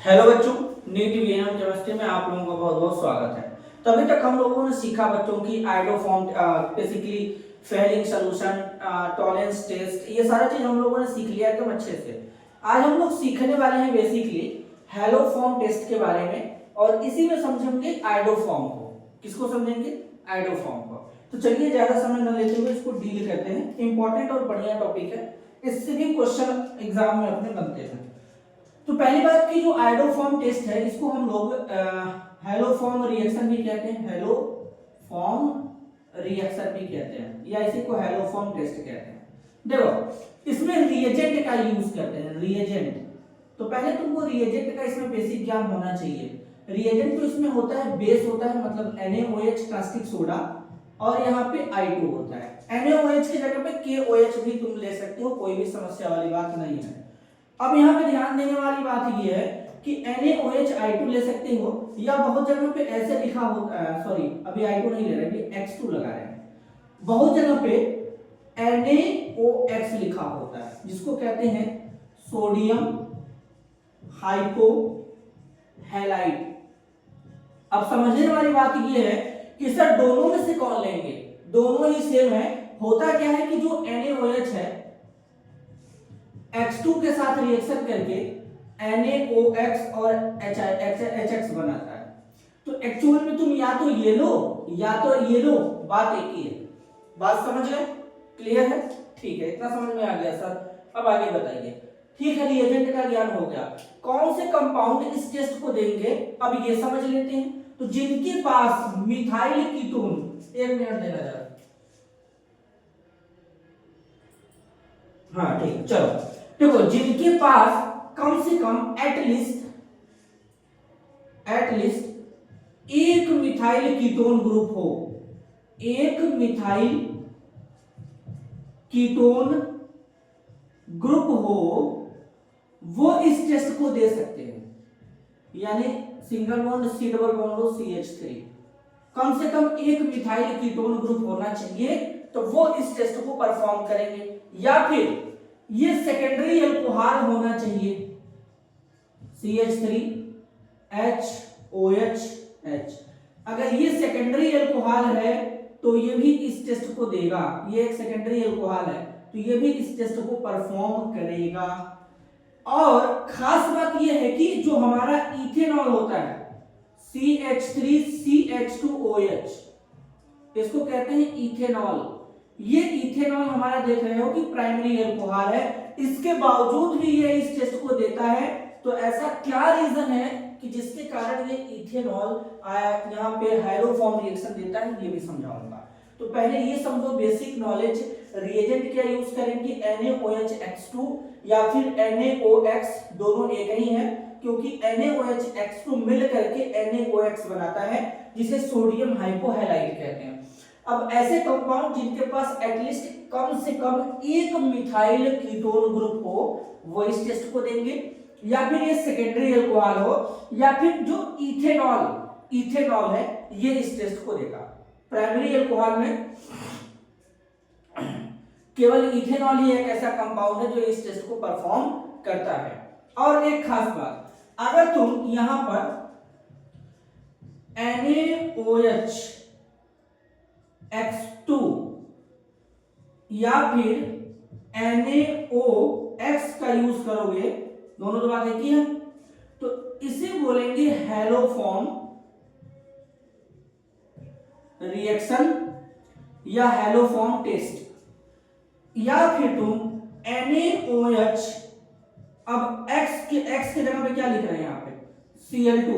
Hello बच्चों, NEET VNM chemistry में आप लोगों का बहुत बहुत स्वागत है। तो अभी तक हम लोगों ने सीखा बच्चों की iodoform, basically Fehling solution, Tollens test, ये सारा चीज हम लोगों ने सीख लिया एकदम अच्छे से। आज हम लोग सीखने वाले हैं बेसिकली हेलोफॉर्म टेस्ट के बारे में, और इसी में समझेंगे आइडोफॉर्म को। किसको समझेंगे? आइडोफॉर्म को। तो चलिए ज्यादा समय न लेते हुए इसको डील करते हैं। इंपॉर्टेंट और बढ़िया टॉपिक है, इससे भी क्वेश्चन एग्जाम में अपने बनते हैं। तो पहली बात की जो आइडोफॉर्म टेस्ट है, इसको हम लोग हेलोफॉर्म रिएक्शन भी कहते हैं, हेलोफॉर्म रिएक्शन भी कहते हैं, या इसी को हेलोफॉर्म टेस्ट कहते हैं। देखो इसमें रिएजेंट का यूज करते हैं, रिएजेंट। तो पहले तुमको रिएजेंट का इसमें बेसिक ज्ञान होना चाहिए। रिएजेंट तो इसमें होता है, बेस होता है मतलब NaOH कास्टिक सोडा, और यहाँ पे I2 होता है। NaOH की जगह पे KOH भी तुम ले सकते हो, कोई भी समस्या वाली बात नहीं है। अब यहाँ पे ध्यान देने वाली बात ये है कि NaOH I2 ले सकते हो, या बहुत जगह पे ऐसे लिखा होता है, सॉरी अभी I2 नहीं ले रहे, अभी X2 लगा रहे हैं। बहुत जगह पे NaOX लिखा होता है, जिसको कहते हैं सोडियम हाइपो हैलाइड। अब समझने वाली बात ये है कि सर दोनों में से कौन लेंगे? दोनों ही सेम है। होता क्या है कि जो NaOH है X2 के साथ रिएक्शन करके NaOX और HX बनाता है। तो एक्चुअल में तुम या तो ये लो या तो ये लो, बात एक ही है। बात समझ गए? क्लियर है? ठीक है, इतना समझ में आ गया सर। अब आगे बताइए। ठीक है, रिएजेंट का ज्ञान हो गया। कौन से कंपाउंड इस टेस्ट को देंगे, अब ये समझ लेते हैं। तो जिनके पास मिथाइल कीटोन, एक मिनट देना जरा। हाँ ठीक, चलो देखो, जिनके पास कम से कम एटलीस्ट एक मिथाइल कीटोन ग्रुप हो, एक मिथाइल कीटोन ग्रुप हो, वो इस टेस्ट को दे सकते हैं। यानी single bond C double bond हो CH3, कम से कम एक मिथाइल कीटोन ग्रुप होना चाहिए, तो वो इस टेस्ट को परफॉर्म करेंगे। या फिर ये सेकेंडरी अल्कोहल होना चाहिए, CH3 HOH। अगर ये सेकेंडरी अल्कोहल है तो ये भी इस टेस्ट को देगा। ये एक सेकेंडरी अल्कोहल है तो ये भी इस टेस्ट को परफॉर्म करेगा। और खास बात ये है कि जो हमारा इथेनॉल होता है CH3CH2OH, इसको कहते हैं इथेनॉल। ये इथेनॉल हमारा देख रहे हो कि प्राइमरी अल्कोहल है, इसके बावजूद भी ये इस टेस्ट को देता है। तो ऐसा क्या रीजन है कि जिसके कारण ये इथेनॉल यहाँ पे हेलोफॉर्म रिएक्शन देता है, ये भी समझाऊंगा। तो पहले ये समझो बेसिक नॉलेज, रिएजेंट क्या यूज करेंगे, NaOHX2 या फिर NaOX, दोनों एक ही है, क्योंकि NaOHX2 मिल करके NaOX बनाता है, जिसे सोडियम हाइपोहैलाइड कहते हैं। अब ऐसे कंपाउंड जिनके पास एटलीस्ट कम से कम एक मिथाइल कीटोन ग्रुप हो, वो इस टेस्ट को देंगे। या फिर ये सेकेंडरी अल्कोहल हो, या फिर जो इथेनॉल है ये इस टेस्ट को देगा। प्राइमरी अल्कोहल में केवल इथेनॉल ही एक ऐसा कंपाउंड है जो इस टेस्ट को परफॉर्म करता है। और एक खास बात, अगर तुम यहां पर NaOHX2 या फिर NaOX का यूज करोगे, दोनों तो बात एक ही है, तो इसे बोलेंगे हेलोफॉर्म रिएक्शन या हेलोफॉर्म टेस्ट। या फिर तुम NaOH, अब X के जगह पे क्या लिख रहे हैं यहाँ पे, Cl2,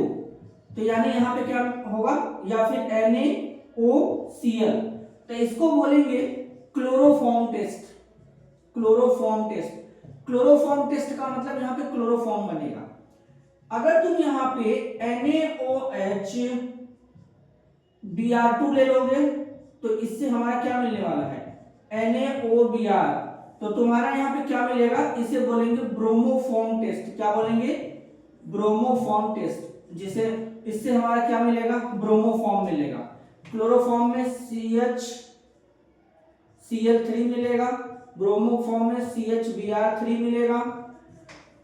तो यानी यहाँ पे क्या होगा, या फिर NaOCl, तो इसको बोलेंगे क्लोरोफॉर्म टेस्ट। क्लोरोफॉर्म टेस्ट का मतलब यहाँ पे क्लोरोफॉर्म बनेगा। अगर तुम यहाँ पे NaOH Br2 ले लोगे तो इससे हमारा क्या मिलने वाला है, NaOBr, तो तुम्हारा यहाँ पे क्या मिलेगा, इसे बोलेंगे ब्रोमोफॉर्म टेस्ट। क्या बोलेंगे? ब्रोमोफॉर्म टेस्ट, जिसे इससे हमारा क्या मिलेगा, ब्रोमोफॉर्म मिलेगा। क्लोरोफॉर्म में Cl3 मिलेगा, ब्रोमोफॉर्म में CHBr3 मिलेगा।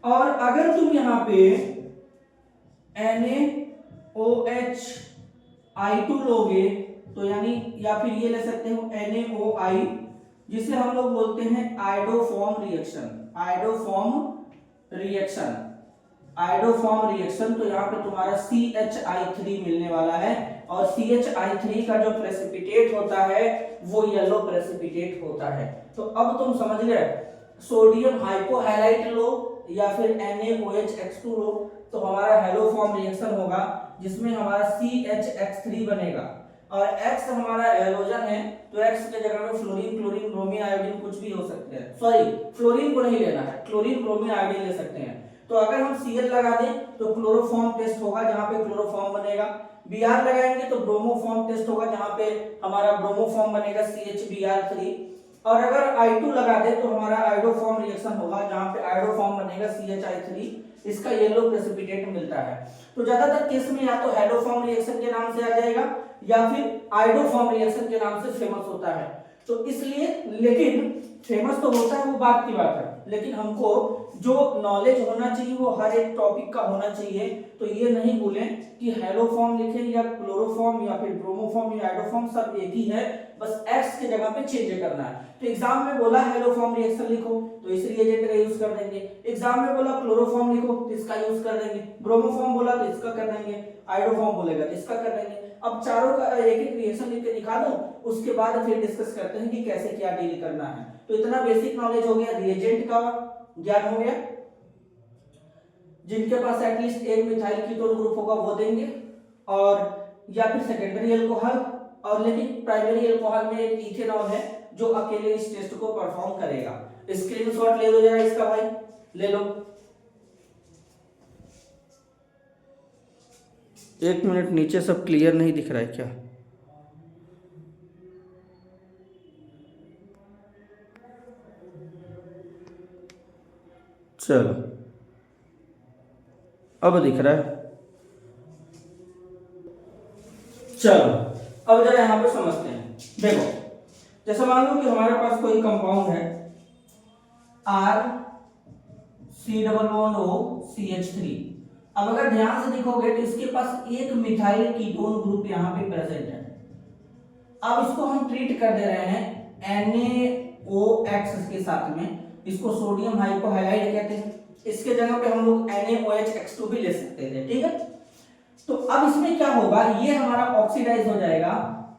और अगर तुम यहाँ पे NaOH लोगे तो यानी, या फिर ये ले सकते हो NaOI, जिसे हम लोग बोलते हैं आयोडोफॉर्म रिएक्शन। आयोडोफॉर्म रिएक्शन तो यहाँ पे तुम्हारा CH3 मिलने वाला है, और CH3 का जो प्रेसिपिटेट होता है वो येलो प्रेसिपिटेट होता है। तो अब तुम समझ गए, सोडियम हाइपोहैलाइड लो या फिर NaOH लो, तो हमारा हेलोफॉर्म रिएक्शन होगा जिसमें हमारा CHX3 बनेगा, और X हमारा हैलोजन है तो X के जगह में फ्लोरीन, क्लोरीन, ब्रोमीन, आयोडीन कुछ भी हो सकते हैं। सॉरी, फ्लोरीन को नहीं लेना है, क्लोरीन, ब्रोमीन, आयोडीन ले सकते हैं। तो अगर हम Cl लगा दें तो क्लोरोफॉर्म टेस्ट होगा जहां पे क्लोरोफॉर्म बनेगा, Br लगाएंगे तो ब्रोमोफॉर्म टेस्ट होगा जहां पे हमारा ब्रोमोफॉर्म बनेगा CHBr3, और अगर I2 लगा दे तो हमारा आयोडोफॉर्म रिएक्शन होगा जहां पे आयोडोफॉर्म बनेगा CHI3, इसका येलो प्रेसिपिटेट मिलता है। तो ज्यादातर केस में या तो हेलोफॉर्म रिएक्शन के नाम से आ जाएगा या फिर आयोडोफॉर्म रिएक्शन के नाम से फेमस होता है। तो इसलिए, लेकिन फेमस तो होता है वो बात की बात है, लेकिन हमको जो नॉलेज होना चाहिए वो हर एक टॉपिक का होना चाहिए। तो ये नहीं भूलें कि हेलोफॉर्म लिखें या क्लोरोफॉर्म या फिर ब्रोमोफॉर्म या आयोडोफॉर्म, सब एक ही है, बस एक्स की जगह पे चेंज करना है। तो एग्जाम में बोला हेलोफॉर्म रिएक्शन लिखो तो इस रिएजेंट का यूज कर देंगे, एग्जाम में बोला क्लोरोफॉर्म लिखो तो इसका यूज कर देंगे, ब्रोमोफॉर्म बोला तो इसका कर देंगे, आयोडोफॉर्म बोलेगा तो इसका कर देंगे। अब चारों का एक एक रिएक्शन लिख के दिखा दूं, उसके बाद फिर डिस्कस करते हैं कि कैसे क्या डील करना है। तो इतना बेसिक नॉलेज हो गया, रिएजेंट का ज्ञान हो गया। जिनके पास एटलीस्ट एक मिथाइल कीटोन ग्रुप होगा वो देंगे, और या फिर सेकेंडरी अल्कोहल, और लेकिन प्राइमरी अल्कोहल में एक इथेनॉल है जो अकेले इस टेस्ट को परफॉर्म करेगा। स्क्रीनशॉट ले लो जरा इसका भाई, ले लो। 1 मिनट, नीचे सब क्लियर नहीं दिख रहा है क्या? चलो, अब दिख रहा है। चलो, अब जरा यहां पे समझते हैं। देखो, जैसे मान लो कि हमारे पास कोई कंपाउंड है RC≡OCH3। अब अगर ध्यान से देखोगे तो इसके पास एक मिथाइल कीटोन ग्रुप यहाँ पे प्रेजेंट है। अब इसको हम ट्रीट कर दे रहे हैं NaOX के साथ में, इसको सोडियम हाइपोहैलाइड कहते हैं। इसके जगह पे हम लोग NaOH भी ले सकते थे, ठीक है। तो अब इसमें क्या होगा, ये हमारा ऑक्सीडाइज हो जाएगा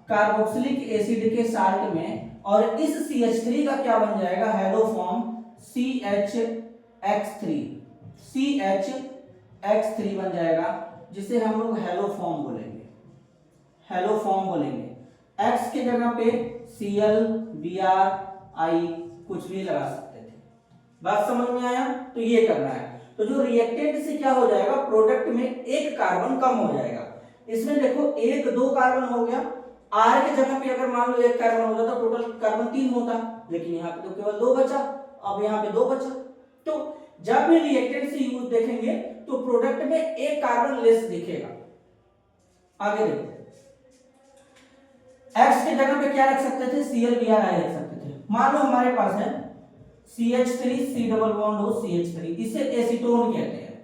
कार्बोक्सिलिक एसिड के साल्ट में, और इस CH3 का क्या बन जाएगा, हेलोफॉर्म CHX3 बन जाएगा, जिसे हम लोग हेलोफॉर्म बोलेंगे। X के जगह पे Cl, Br, I कुछ भी लगा सकते थे। बात समझ में आया? तो ये करना है। तो जो रिएक्टेंट से क्या हो जाएगा, प्रोडक्ट में एक कार्बन कम हो जाएगा। इसमें देखो 1 2 कार्बन हो गया, R के जगह पे अगर मान लो 1 कार्बन होता तो टोटल कार्बन 3 होता, लेकिन यहाँ पे तो केवल 2 बचा, अब यहाँ पे 2 बचा। तो जब भी रिएक्टेंट से यूज देखेंगे तो प्रोडक्ट में एक कार्बन लेस दिखेगा। आगे देखो, X के जगह पे क्या रख सकते थे, Cl, Br, I रख सकते थे। मान लो हमारे पास है CH3, इसे एसीटोन कहते हैं।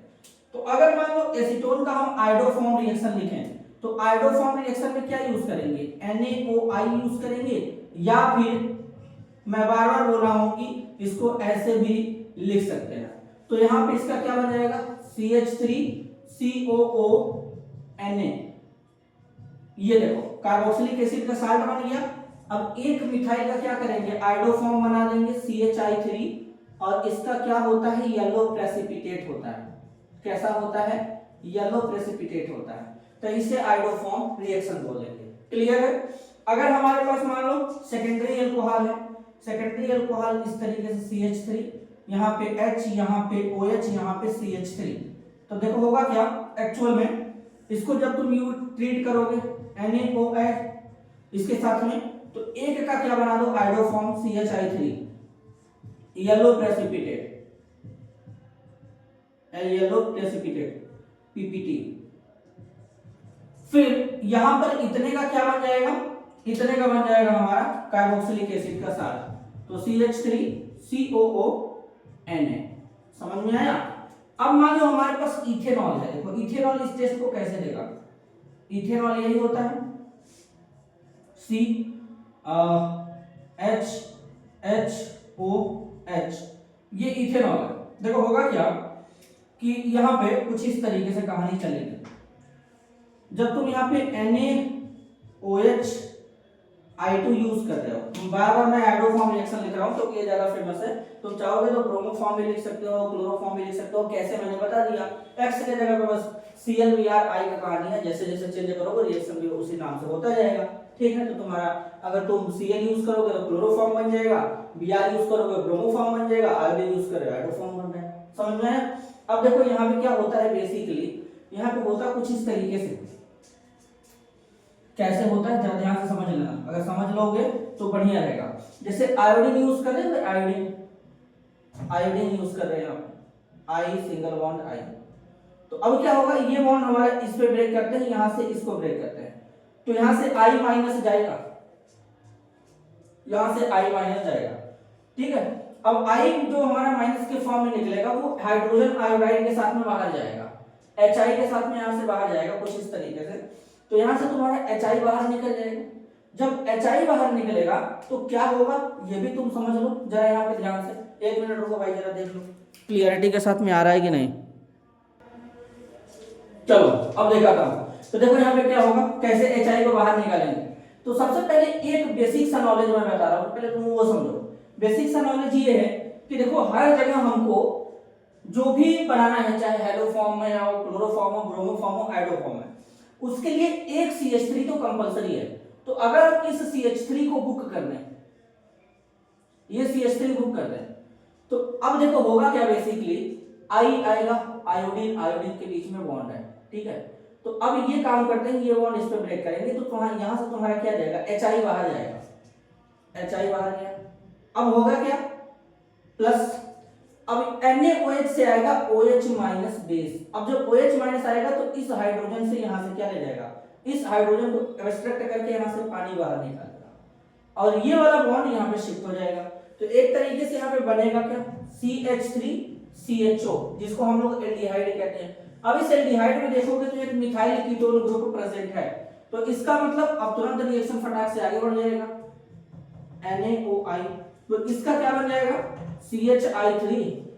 तो अगर मान लो एसीटोन का हम आयोडोफॉर्म रिएक्शन लिखें तो आयोडोफॉर्म रिएक्शन में क्या यूज करेंगे, NaOI यूज करेंगे, या फिर मैं बार बार बोल रहा हूं कि इसको ऐसे भी लिख सकते हैं। तो यहां पे इसका क्या बन जाएगा, CH3COONA। ये देखो कार्बोक्सिलिक एसिड का साल्ट बन गया। अब एक मिथाइल का क्या करेंगे, आयोडोफॉर्म बना देंगे CHI3, और इसका क्या होता है, येलो प्रेसिपिटेट होता है। कैसा होता है, येलो प्रेसिपिटेट होता है। तो इसे आयोडोफॉर्म रिएक्शन बोलेंगे। क्लियर है? अगर हमारे पास मान लो सेकेंडरी अल्कोहल है, सेकेंडरी अल्कोहल इस तरीके से CH3, यहाँ पे H, यहाँ पे OH, यहाँ पे CH3, तो देखो होगा क्या एक्चुअल में, इसको जब तुम यू ट्रीट करोगे NaOH इसके साथ में, तो एक का क्या बना दो, iodoform CHI3, yellow precipitate PPT। फिर यहां पर इतने का क्या बन जाएगा, इतने का बन जाएगा हमारा कार्बोक्सिलिक एसिड का साल्ट, तो CH3COONA। समझ में आया? अब मान लो हमारे पास इथेनॉल है, देखो इथेनॉल इस टेस्ट को कैसे देगा, इथेनॉल यही होता है C H H O H, ये इथेनॉल है। देखो होगा क्या कि यहां पे कुछ इस तरीके से कहानी चलेगी, जब तुम यहाँ पे NaOH I2 यूज कर रहे हो, बार बार मैं एडोफॉर्म रिएक्शन लिख रहा हूं तो ये ज्यादा फेमस है, तुम चाहोगे तो ब्रोमोफॉर्म भी लिख सकते हो, क्लोरोफॉर्म भी लिख सकते हो, कैसे मैंने बता दिया, एक्स के जगह पे बस ClBr का कहानी है, जैसे जैसे चेंज करोगे रिएक्शन भी उसी नाम से होता जाएगा, ठीक है। तो तुम्हारा अगर तुम Cl यूज करोगे तो क्लोरोफॉर्म बन जाएगा, Br यूज करोगे ब्रोमोफॉर्म बन जाएगा, आयोडीन यूज करोगे एडोफॉर्म बन जाएगा, समझ में आया। अब देखो यहाँ पे क्या होता है, बेसिकली यहाँ पे होता कुछ इस तरीके से, कैसे होता है जरा ध्यान से समझ लेना, अगर समझ लोगे तो बढ़िया रहेगा। जैसे आयोडीन यूज कर रहे हैं, आयोडीन यूज कर रहे हैं आई सिंगल बॉन्ड आई, तो अब क्या होगा, ये बॉन्ड हमारा इस पे ब्रेक करते हैं, यहां से इसको ब्रेक करते हैं, तो यहां से I माइनस जाएगा, यहां से I माइनस जाएगा, ठीक है। अब I जो हमारा माइनस के फॉर्म में निकलेगा वो हाइड्रोजन आयोडाइड के साथ में बाहर जाएगा, HI के साथ में यहां से बाहर जाएगा कुछ इस तरीके से, तो यहां से तुम्हारा HI बाहर निकल जाएगा। जब HI बाहर निकलेगा तो क्या होगा ये भी तुम समझ लो जरा यहाँ पे ध्यान से, 1 मिनट रुको भाई, जरा देख लो क्लियरिटी के साथ में आ रहा है कि नहीं। चलो अब दिखाता हूं, तो देखो यहाँ पे क्या होगा, कैसे HI को बाहर निकालेंगे। तो सबसे पहले एक बेसिक सा नॉलेज मैं बता रहा हूं, पहले तुम वो समझो। बेसिक सा नॉलेज ये है कि देखो हर जगह हमको जो भी बनाना है, चाहे हेलो फॉर्म में या क्लोरोफॉर्म हो, ब्रोमोफॉर्म हो, आयोडोफॉर्म है, उसके लिए एक CH3 तो कंपलसरी है। तो अगर हम इस CH3 को बुक कर दें, ये CH3 बुक कर दें, तो अब देखो होगा क्या, बेसिकली I आएगा, आयोडीन आयोडीन के बीच में बॉन्ड है, ठीक है। तो अब ये काम करते हैं, ये बॉन्ड इस पे ब्रेक करेंगे, तो तुम्हारा यहां से तुम्हारा क्या जाएगा, HI बाहर जाएगा, HI बाहर गया। अब होगा क्या, प्लस अब NaOH से आएगा OH माइनस बेस। अब जब OH माइनस आएगा तो इस हाइड्रोजन से यहां से क्या ले जाएगा, इस हाइड्रोजन को एब्स्ट्रैक्ट करके यहां से पानी बाहर निकालेगा, और ये वाला बॉन्ड यहां पे शिफ्ट हो जाएगा। तो एक तरीके से यहां पे बनेगा क्या, CH3CHO, जिसको हम लोग एल्डिहाइड कहते हैं। अब इस एल्डिहाइड में देखोगे तो एक मिथाइल कीटोन ग्रुप प्रेजेंट है, तो इसका मतलब अब तुरंत रिएक्शन फटाक से आगे बढ़ जाएगा, NaOI, तो इसका क्या बन जाएगा, CHI3,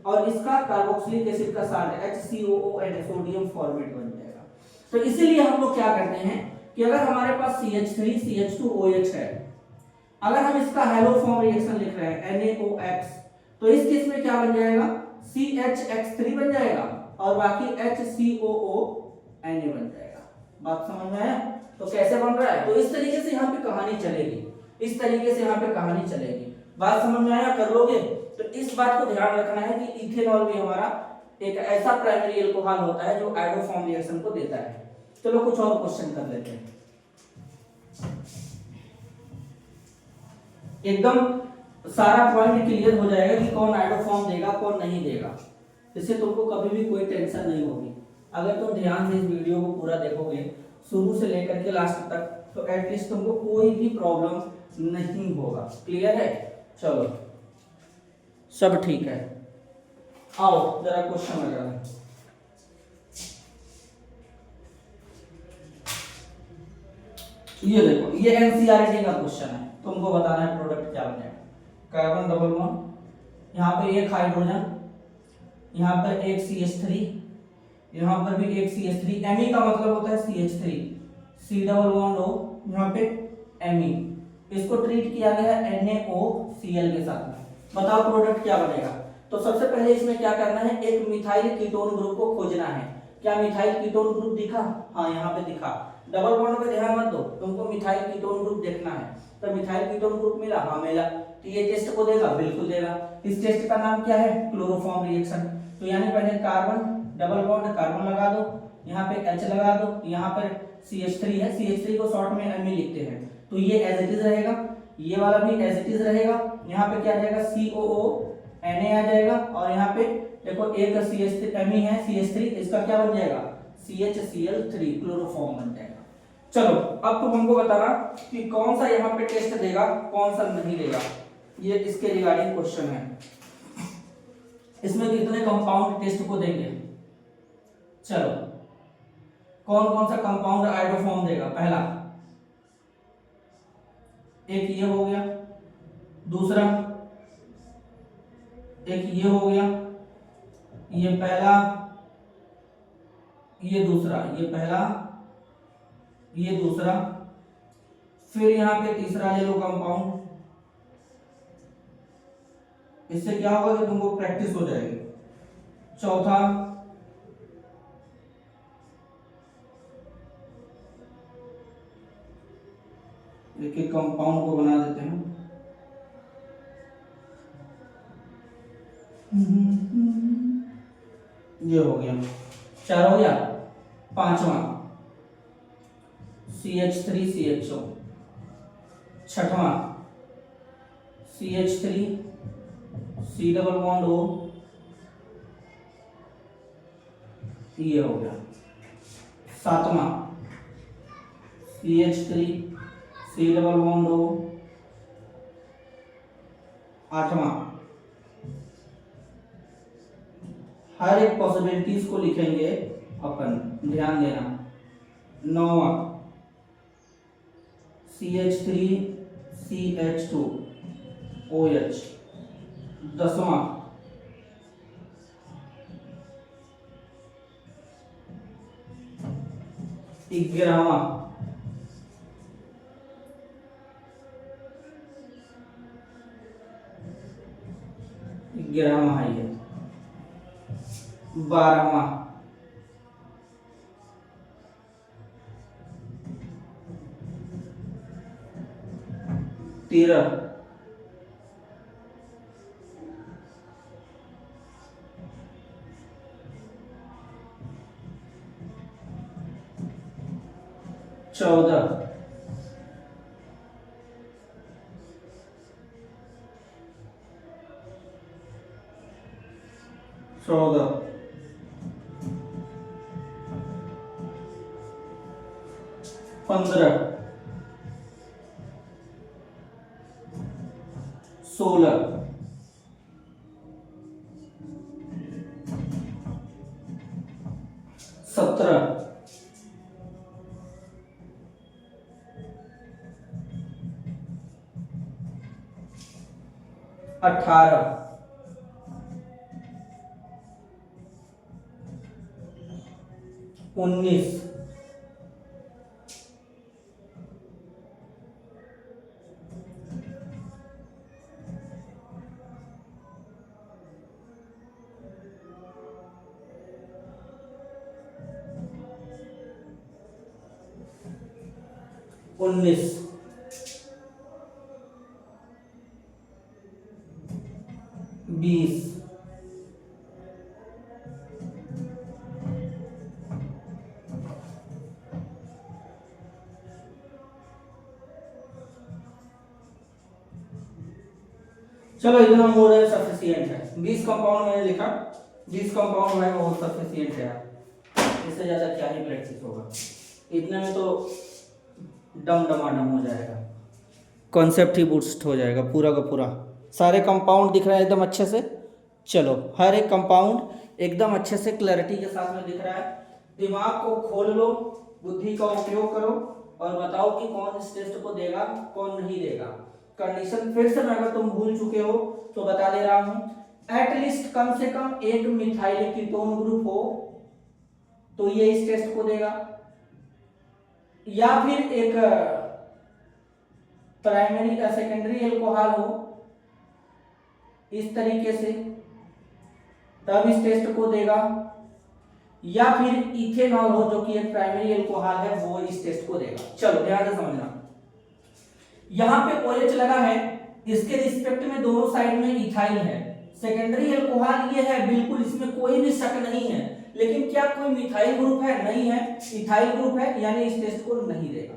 और इसका कार्बोक्सिलिक एसिड का साल्ट HCOON, सोडियम फॉर्मेट बन जाएगा। तो इसीलिए हम लोग क्या करते हैं कि अगर हमारे पास CH3CH2OH है, अगर हम इसका हेलो फॉर्म रिएक्शन लिख रहे हैं NaOX, तो इस केस में क्या बन जाएगा, CHX3 बन जाएगा, और बाकी HCOONA बन जाएगा। बात समझ में आया, तो कैसे बन रहा है, तो इस तरीके से यहाँ पे कहानी चलेगी, इस तरीके से यहाँ पे कहानी चलेगी। बात समझ में आया, कर लोगे। तो इस बात को ध्यान रखना है कि इथेनॉल भी हमारा एक ऐसा प्राइमरी अल्कोहल होता है जो आयोडोफॉर्म रिएक्शन को देता है। चलो कुछ और क्वेश्चन कर लेते हैं, एकदम सारा पॉइंट क्लियर हो जाएगा कि कौन आयोडोफॉर्म देगा कौन नहीं देगा, इससे तुमको कभी भी कोई टेंशन नहीं होगी। अगर तुम ध्यान से इस वीडियो को पूरा देखोगे शुरू से लेकर के लास्ट तक, तो एटलीस्ट तुमको कोई भी प्रॉब्लम नहीं होगा। क्लियर है, चलो सब ठीक है। आओ जरा क्वेश्चन लगा रहे, ये देखो, ये एनसीईआरटी का क्वेश्चन है, तुमको बताना है प्रोडक्ट क्या बनेगा। कार्बन डबल बॉन्ड, यहाँ पे एक हाइड्रोजन, यहाँ पर एक CH3, यहाँ पर भी एक CH3, Me का मतलब होता है CH3, C double bond O, यहाँ पे Me, इसको ट्रीट किया गया है NaOCl के साथ में। बताओ प्रोडक्ट क्या बनेगा। तो सबसे पहले इसमें क्या करना है, एक मिथाइल कीटोन ग्रुप को खोजना है। क्या मिथाइल कीटोन ग्रुप दिखा, हाँ यहाँ पे दिखा, डबल बॉन्ड पे ध्यान मत दो, तुमको मिथाइल कीटोन ग्रुप देखना है। तो मिथाइल कीटोन ग्रुप मिला, हाँ मिला, तो ये टेस्ट को देगा, बिल्कुल देगा। इस टेस्ट का नाम क्या है, क्लोरोफॉर्म रिएक्शन। तो यानी पहले कार्बन डबल बॉन्ड कार्बन लगा दो, यहाँ पे H लगा दो, यहाँ पर CH3 है, CH3 को शॉर्ट में Me लिखते हैं, तो ये एज इट इज रहेगा, ये वाला भी एज इट इज रहेगा। यहाँ पे क्या आ जाएगा, COONA आ जाएगा, और यहाँ पे देखो एक CH3 Me है, CH3, इसका क्या बन जाएगा, CHCl3, क्लोरोफॉर्म बन जाएगा। चलो अब तुम हमको बताना कि कौन सा यहाँ पे टेस्ट देगा कौन सा नहीं देगा, ये इसके रिगार्डिंग क्वेश्चन है। इसमें कितने कंपाउंड टेस्ट को देंगे, चलो कौन कौन सा कंपाउंड आयोडोफॉर्म देगा? पहला एक ये हो गया, दूसरा एक ये हो गया, ये पहला, ये दूसरा, ये पहला, ये दूसरा, फिर यहां पे तीसरा ले लो कंपाउंड। इससे क्या होगा कि तुमको प्रैक्टिस हो जाएगी। चौथा एक एक कंपाउंड को बना देते हैं। ये हो गया, चार हो गया। पांचवा CH3CHO, छठवां CH3 C double bond O, ये हो गया। सातवां CH3 C double bond O, आठवां हर एक पॉसिबिलिटीज को लिखेंगे अपन, ध्यान देना। नौवां CH3 CH2 OH, दसवां ग्यारहवां है ये, बारहवां, तेरह, चौदह, पंद्रह, 16, 17, 18, 19, 20, चलो इतना मोर है सफिशिएंट है। 20 कंपाउंड मैंने लिखा, 20 कंपाउंड है वो सफिशिएंट है। इससे ज्यादा क्या ही प्रैक्टिस होगा, इतने में तो डमाडम हो जाएगा, कॉन्सेप्ट ही बूस्ट हो जाएगा पूरा का पूरा। सारे कंपाउंड दिख रहा है एकदम अच्छे से। चलो हर एक कंपाउंड एकदम अच्छे से क्लैरिटी के साथ में दिख रहा है। दिमाग को खोल लो, बुद्धि का उपयोग करो और बताओ कि कौन इस टेस्ट को देगा कौन नहीं देगा। कंडीशन फिर से मैं, अगर तुम भूल चुके हो तो बता दे रहा हूं। एटलीस्ट कम से कम एक मिथाइल कीटोन ग्रुप हो तो ये इस टेस्ट को देगा, या फिर एक प्राइमरी या सेकेंडरी एल्कोहल हो इस तरीके से, तब इस टेस्ट को देगा, या फिर इथेनॉल हो जो कि एक प्राइमरी एल्कोहल है वो इस टेस्ट को देगा। चलो ध्यान से समझना, यहां पे OH लगा है, इसके रिस्पेक्ट में दोनों साइड में इथाइल है। सेकेंडरी एल्कोहल ये है, बिल्कुल इसमें कोई भी शक नहीं है। लेकिन क्या कोई मिथाइल ग्रुप है? नहीं है, इथाइल ग्रुप है, यानी इस टेस्ट को नहीं देगा।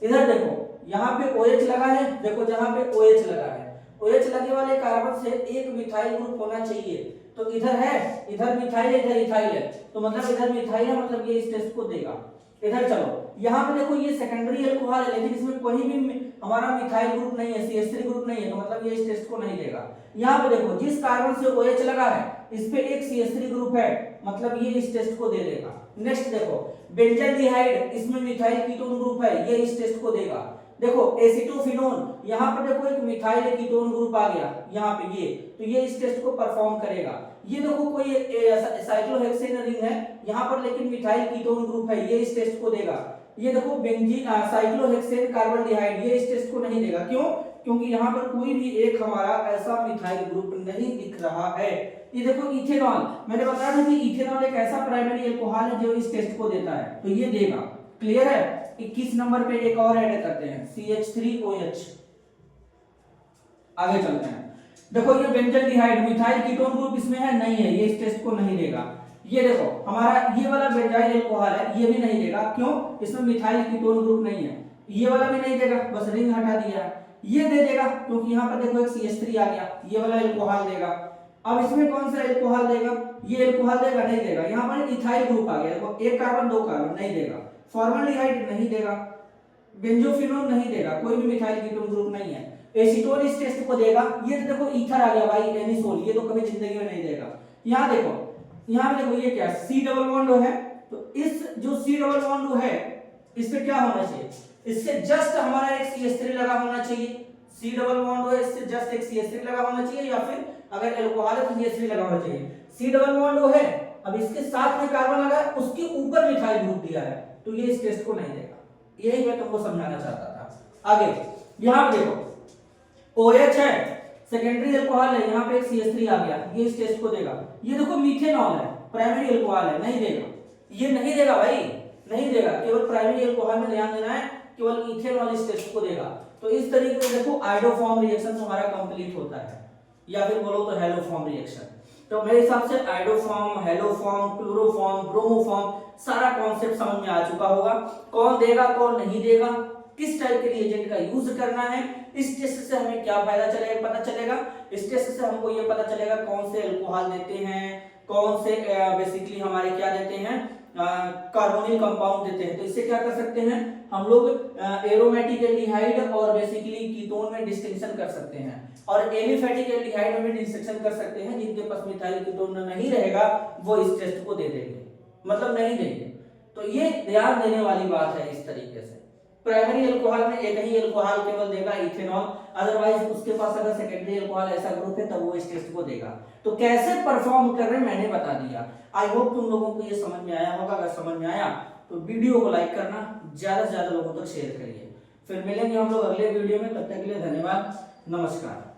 इधर देखो यहाँ पे OH लगा है, देखो जहां पे OH लगा है, OH लगे वाले कार्बन से एक मिथाइल ग्रुप होना चाहिए। तो इधर है, इधर मिथाइल है, इधर इथाइल है, तो मतलब इधर मिथाइल है, मतलब ये इस टेस्ट को देगा। इधर चलो यहाँ पे देखो ये सेकेंडरी एल्कोहल है, लेकिन इसमें कोई भी हमारा मिथाइल ग्रुप नहीं है, CH3 ग्रुप नहीं है, तो मतलब ये इस टेस्ट को नहीं देगा। यहाँ पे देखो जिस कार्बन से OH लगा है इस पे एक CH3 ग्रुप है, मतलब ये इस टेस्ट को दे देगा। नेक्स्ट देखो बेंजाल्डिहाइड, इसमें मिथाइल कीटोन ग्रुप है, ये इस टेस्ट को देगा। देखो एसिटोफिनोन, यहाँ पर देखो एक मिथाइल कीटोन ग्रुप आ गया यहाँ पे ये, तो ये इस टेस्ट को परफॉर्म करेगा। ये देखो कोई साइक्लोहेक्सेन रिंग है यहाँ पर, लेकिन मिथाइल कीटोन ग्रुप है, ये इस टेस्ट को देगा। ये देखो बेंजीन साइक्लोहेक्सेन कार्बोल्डिहाइड, ये इस टेस्ट को नहीं देगा। क्यों? क्योंकि यहाँ पर कोई भी एक हमारा ऐसा मिथाइल ग्रुप नहीं दिख रहा है। ये देखो इथेनॉल, मैंने बताया था कि इथेनॉल एक ऐसा प्राइमरी अल्कोहल है जो इस टेस्ट को देता है, तो ये देगा। क्लियर है? 21 नंबर पे एक और ऐड करते हैं CH3OH। आगे चलते हैं। देखो ये बेंजाल्डिहाइड, मिथाइल कीटोन ग्रुप इसमें है नहीं है, ये इस टेस्ट को नहीं देगा। ये देखो हमारा ये वाला बेंजाइल अल्कोहल है, ये भी नहीं देगा। क्यों? इसमें मिथाइल कीटोन ग्रुप नहीं है। ये वाला भी नहीं देगा, बस रिंग हटा दिया है। ये दे देगा क्योंकि यहाँ पर देखो एक CH3 आ गया, ये वाला अल्कोहल देगा। अब इसमें कौन सा अल्कोहल देगा? ये अल्कोहल देगा, नहीं देगा। यहाँ पर इथाइल ग्रुप आ गया, देखो एक कार्बन दो कार्बन, नहीं देगा। फॉर्मल्डिहाइड नहीं देगा, बेंजोफिनोन नहीं देगा, कोई भी मिथाइल कीटोन ग्रुप नहीं है। एसीटोन इस टेस्ट को देगा। ये देखो ईथर आ गया भाई, एनिसोल, ये तो कभी जिंदगी में नहीं देगा। यहाँ देखो, यहाँ देखो ये क्या है, C डबल बॉन्ड है, तो इस जो C डबल बॉन्ड है इस पे क्या होना चाहिए? इससे जस्ट हमारा एक CH3 लगा होना चाहिए। C डबल बॉन्ड है, इससे जस्ट एक CH3 लगा होना चाहिए, या फिर अगर अल्कोहल है तो CH3 लगा होना चाहिए। C डबल बॉन्ड है, अब इसके साथ में कार्बन लगा है, उसके ऊपर मिथाइल ग्रुप दिया है, तो ये इस टेस्ट को नहीं देगा। यही मैं तुमको समझाना चाहता था। आगे यहाँ पे देखो OH है, सेकेंडरी अल्कोहल है, यहाँ पे एक CH3 आ गया, ये इस टेस्ट को देगा। ये देखो मीथेनॉल है, प्राइमरी अल्कोहल है, नहीं देगा। ये नहीं देगा भाई, नहीं देगा। केवल प्राइमरी अल्कोहल में ध्यान देना है, केवल इथेनॉल इस टेस्ट को देगा। तो इस तरीके से देखो आइडोफॉर्म रिएक्शन हमारा कंप्लीट होता है, या फिर बोलो तो हेलोफॉर्म रिएक्शन। तो मेरे हिसाब से आइडोफॉर्म, हेलोफॉर्म, क्लोरोफॉर्म, ब्रोमोफॉर्म सारा कॉन्सेप्ट समझ में आ चुका होगा। कौन देगा कौन नहीं देगा, किस टाइप के रिएजेंट का यूज करना है, इस टेस्ट से हमें क्या फायदा चलेगा, पता चलेगा। इस टेस्ट से हमको ये पता चलेगा कौन से अल्कोहल देते हैं, कौन से बेसिकली हमारे क्या देते हैं, कार्बोनिल कंपाउंड देते हैं। तो इससे क्या कर सकते हैं हम लोग, एरोमेटिक एल्डिहाइड और बेसिकली कीटोन में डिस्टिंक्शन कर सकते हैं, और एलिफैटिक एल्डिहाइड में भी डिस्टिंक्शन कर सकते हैं। जिनके पास मिथाइल कीटोन नहीं रहेगा वो इस टेस्ट को दे देंगे, मतलब नहीं देंगे। तो ये ध्यान देने वाली बात है। इस तरीके से प्राइमरी अल्कोहल में एक ही अल्कोहल केवल देगा, इथेनॉल, अदरवाइज उसके पास अगर सेकेंडरी अल्कोहल ऐसा ग्रुप है तब वो इस टेस्ट को देगा। तो कैसे परफॉर्म कर रहे हैं मैंने बता दिया। आई होप तुम लोगों को ये समझ में आया होगा। अगर समझ में आया तो वीडियो को लाइक करना, ज्यादा से ज्यादा लोगों तक शेयर करिए। फिर मिलेंगे हम लोग अगले वीडियो में, तब तक के लिए धन्यवाद, नमस्कार।